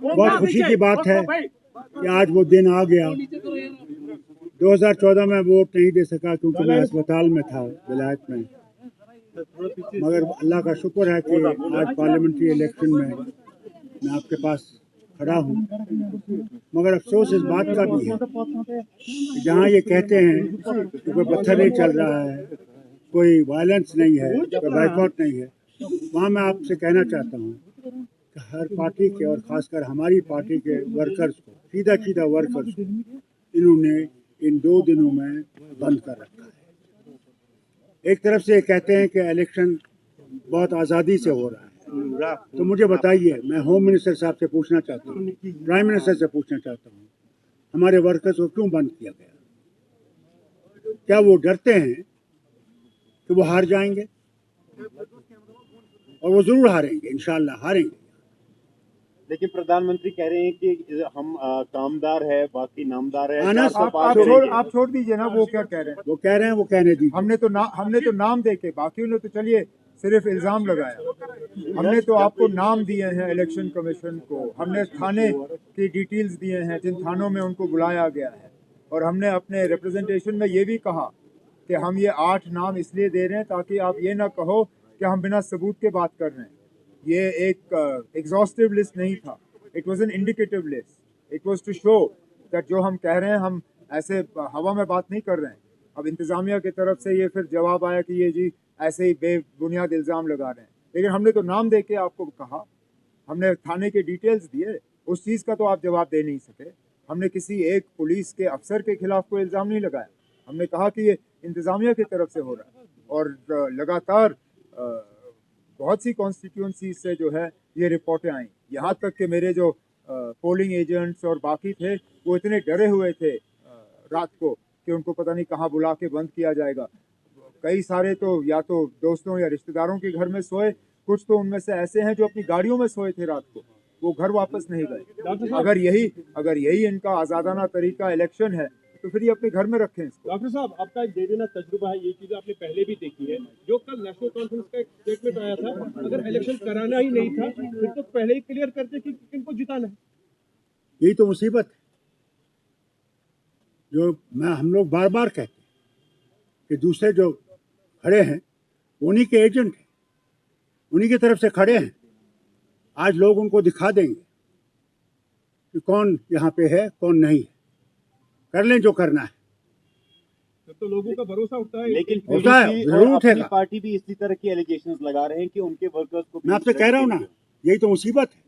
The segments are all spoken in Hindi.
बहुत खुशी की बात है कि आज वो दिन आ गया। 2014 में वोट नहीं दे सका क्योंकि मैं अस्पताल में था विलायत में, मगर अल्लाह का शुक्र है कि आज पार्लियामेंट्री इलेक्शन में मैं आपके पास खड़ा हूँ। मगर अफसोस इस बात का भी है कि जहाँ ये कहते हैं कि कोई पत्थर नहीं चल रहा है, कोई वायलेंस नहीं है, कोई बाइकआउट नहीं है, वहाँ मैं आपसे कहना चाहता हूँ कि हर पार्टी के और ख़ासकर हमारी पार्टी के वर्कर्स को, सीधा वर्कर्स को इन्होंने इन 2 दिनों में बंद कर रखा है। एक तरफ से कहते हैं कि इलेक्शन बहुत आज़ादी से हो रहा है, तो मुझे बताइए, मैं होम मिनिस्टर साहब से पूछना चाहता हूँ, प्राइम मिनिस्टर से पूछना चाहता हूँ, हमारे वर्कर्स को क्यों बंद किया गया? क्या वो डरते हैं कि वो हार जाएंगे? और वो जरूर हारेंगे, इंशाल्लाह हारेंगे। लेकिन प्रधानमंत्री कह रहे हैं कि हम कामदार है, बाकी नामदार है। आप छोड़ दीजिए ना, वो क्या कह रहे हैं? वो कह रहे हैं, वो कहने दीजिए। हमने तो नाम देके, बाकी ने तो चलिए सिर्फ इल्जाम लगाया। हमने तो आपको नाम दिए हैं इलेक्शन कमीशन को, हमने थाने की डिटेल्स दिए हैं जिन थानों में उनको बुलाया गया है, और हमने अपने रिप्रेजेंटेशन में ये भी कहा कि हम ये 8 नाम इसलिए दे रहे हैं ताकि आप ये ना कहो कि हम बिना सबूत के बात कर रहे हैं। ये एक एग्जॉस्टिव लिस्ट नहीं था, it was an indicative list, it was to show that जो हम कह रहे हैं हम ऐसे हवा में बात नहीं कर रहे हैं। अब इंतज़ामिया की तरफ से ये फिर जवाब आया कि ये जी ऐसे ही बेबुनियाद इल्ज़ाम लगा रहे हैं, लेकिन हमने तो नाम दे के आपको कहा, हमने थाने के डिटेल्स दिए, उस चीज़ का तो आप जवाब दे नहीं सके। हमने किसी एक पुलिस के अफसर के खिलाफ कोई इल्ज़ाम नहीं लगाया, हमने कहा कि ये इंतज़ामिया की तरफ से हो रहा है। और लगातार बहुत सी कॉन्स्टिट्यूंसी से जो है ये रिपोर्टें आई, यहाँ तक कि मेरे जो पोलिंग एजेंट्स और बाकी थे वो इतने डरे हुए थे रात को कि उनको पता नहीं कहाँ बुला के बंद किया जाएगा। कई सारे तो या तो दोस्तों या रिश्तेदारों के घर में सोए, कुछ तो उनमें से ऐसे हैं जो अपनी गाड़ियों में सोए थे रात को, वो घर वापस नहीं गए। अगर यही इनका आज़ादाना तरीका इलेक्शन है तो फिर ये अपने घर में रखें इसको। डॉक्टर साहब, आपका एक देरीना तजुर्बा है, ये चीजें आपने पहले भी देखी है। जो कल नेशनल कॉन्फ्रेंस का एक स्टेटमेंट आया था, अगर इलेक्शन कराना ही नहीं था फिर तो पहले ही क्लियर करते कि किनको जिताना है। यही तो मुसीबत है जो हम लोग बार बार कहते हैं कि दूसरे जो खड़े हैं उन्हीं के एजेंट हैं, उन्हीं की तरफ से खड़े हैं। आज लोग उनको दिखा देंगे कि कौन यहाँ पे है कौन नहीं है, कर लें जो करना है। तो लोगों का भरोसा उठता है, लेकिन होता है, जरूर उठेगा। पार्टी भी इसी तरह की एलिगेशंस लगा रहे हैं कि उनके वर्कर्स को। मैं आपसे कह रहा हूँ ना, यही तो मुसीबत है।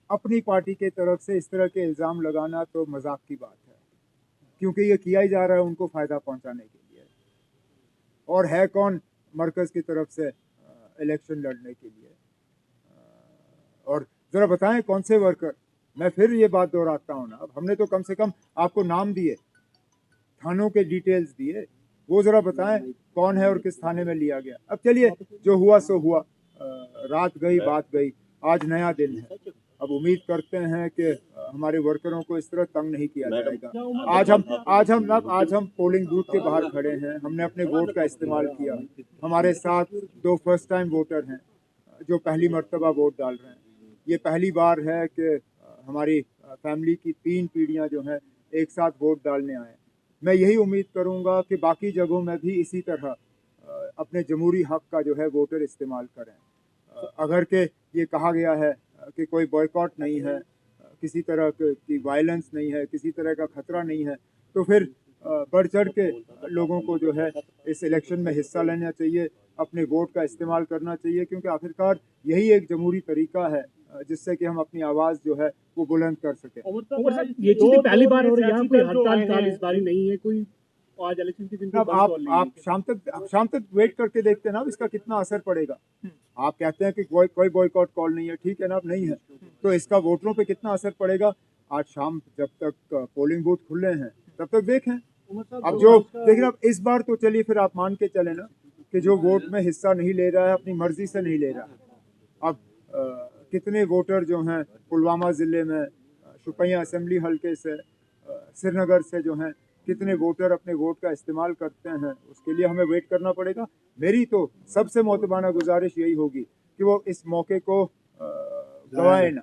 अपनी पार्टी के तरफ से इस तरह के इल्ज़ाम लगाना तो मजाक की बात है, क्योंकि ये किया ही जा रहा है उनको फ़ायदा पहुंचाने के लिए। और है कौन मरकज़ की तरफ से इलेक्शन लड़ने के लिए? और ज़रा बताएं कौन से वर्कर? मैं फिर ये बात दोहराता हूँ ना, अब हमने तो कम से कम आपको नाम दिए, थानों के डिटेल्स दिए, वो ज़रा बताएं कौन है और किस थाने में लिया गया। अब चलिए जो हुआ सो हुआ, रात गई बात गई, आज नया दिन है। अब उम्मीद करते हैं कि हमारे वर्करों को इस तरह तंग नहीं किया जाएगा। आज हम पोलिंग बूथ के बाहर खड़े हैं, हमने अपने वोट का इस्तेमाल किया। हमारे साथ 2 फर्स्ट टाइम वोटर हैं जो पहली मर्तबा वोट डाल रहे हैं। ये पहली बार है कि हमारी फैमिली की 3 पीढ़ियां जो हैं एक साथ वोट डालने आए। मैं यही उम्मीद करूंगा कि बाकी जगहों में भी इसी तरह अपने जमहूरी हक का जो है वोटर इस्तेमाल करें। अगर के ये कहा गया है कि कोई बॉयकॉट नहीं है, किसी तरह की वायलेंस नहीं है, किसी तरह का खतरा नहीं है, तो फिर बढ़ चढ़ के लोगों को जो है इस इलेक्शन में हिस्सा लेना चाहिए, अपने वोट का इस्तेमाल करना चाहिए, क्योंकि आखिरकार यही एक जमहूरी तरीका है जिससे कि हम अपनी आवाज़ जो है वो बुलंद कर सकें। ये चीजें पहली बार हो रही है, यहाँ कोई हड़ताल इस बारी नहीं है कोई। आज इलेक्शन के दिन अब आप शाम तक वेट करके देखते हैं ना इसका कितना असर पड़ेगा। आप कहते हैं कि कोई बॉयकॉट कॉल नहीं है, ठीक है ना, अब नहीं है तो इसका वोटरों पे कितना असर पड़ेगा। आज शाम जब तक पोलिंग बूथ खुले हैं तब तक देखें। अब जो लेकिन अब इस बार तो चलिए फिर आप मान के चले ना कि जो वोट में हिस्सा नहीं ले रहा है अपनी मर्जी से नहीं ले रहा है। अब कितने वोटर जो हैं पुलवामा ज़िले में शुपियाँ असेंबली हल्के से, श्रीनगर से जो हैं, कितने वोटर अपने वोट का इस्तेमाल करते हैं, उसके लिए हमें वेट करना पड़ेगा। मेरी तो सबसे मोतबाना गुजारिश यही होगी कि वो इस मौके को गवाए ना।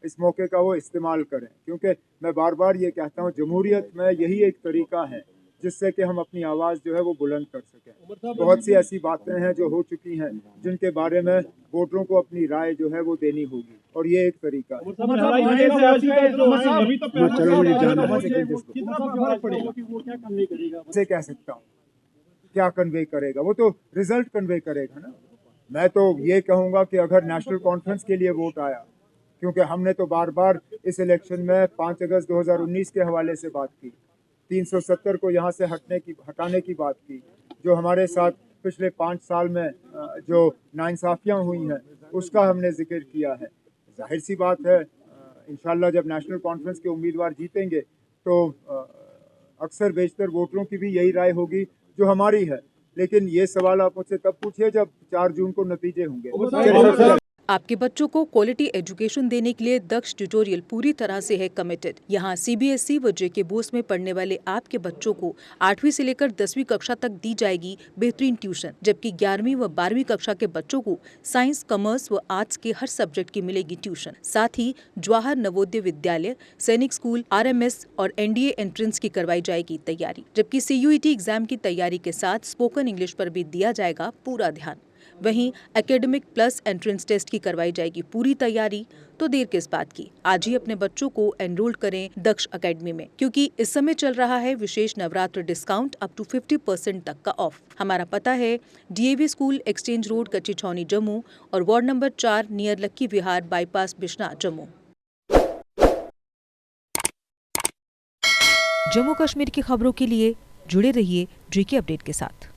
इस मौके का वो इस्तेमाल करें, क्योंकि मैं बार बार ये कहता हूँ जमहूरियत में यही एक तरीका है जिससे कि हम अपनी आवाज़ जो है वो बुलंद कर सकें। बहुत सी ऐसी बातें हैं जो हो चुकी हैं जिनके बारे में वोटरों को अपनी राय जो है वो देनी होगी, और ये एक तरीका है। से कह सकता हूँ क्या कन्वे करेगा, वो तो रिजल्ट कन्वे करेगा ना। मैं तो ये कहूँगा कि अगर नेशनल कॉन्फ्रेंस के लिए वोट आया, क्योंकि हमने तो बार बार इस इलेक्शन में 5 अगस्त 2019 के हवाले से बात की, 370 को यहाँ से हटाने की बात की, जो हमारे साथ पिछले 5 साल में जो नाइंसाफियाँ हुई हैं उसका हमने जिक्र किया है। जाहिर सी बात है इंशाल्लाह जब नेशनल कॉन्फ्रेंस के उम्मीदवार जीतेंगे तो अक्सर बेशतर वोटरों की भी यही राय होगी जो हमारी है, लेकिन ये सवाल आप मुझसे तब पूछिए जब 4 जून को नतीजे होंगे। आपके बच्चों को क्वालिटी एजुकेशन देने के लिए दक्ष ट्यूटोरियल पूरी तरह से है कमिटेड। यहाँ CBSE व JK बोस में पढ़ने वाले आपके बच्चों को 8वीं से लेकर 10वीं कक्षा तक दी जाएगी बेहतरीन ट्यूशन, जबकि 11वीं व 12वीं कक्षा के बच्चों को साइंस, कॉमर्स व आर्ट्स के हर सब्जेक्ट की मिलेगी ट्यूशन। साथ ही जवाहर नवोदय विद्यालय, सैनिक स्कूल, RMS और NDA एंट्रेंस की करवाई जाएगी तैयारी, जबकि CUET एग्जाम की तैयारी के साथ स्पोकन इंग्लिश पर भी दिया जाएगा पूरा ध्यान। वहीं एकेडमिक प्लस एंट्रेंस टेस्ट की करवाई जाएगी पूरी तैयारी। तो देर किस बात की, आज ही अपने बच्चों को एनरोल करें दक्ष एकेडमी में, क्योंकि इस समय चल रहा है विशेष नवरात्र डिस्काउंट अप टू 50% तक का ऑफ। हमारा पता है DAV स्कूल, एक्सचेंज रोड, कच्ची छावनी, जम्मू और वार्ड नंबर 4 नियर लक्की विहार बाईपास, बिश्ना, जम्मू। जम्मू कश्मीर की खबरों के लिए जुड़े रहिए JK अपडेट के साथ।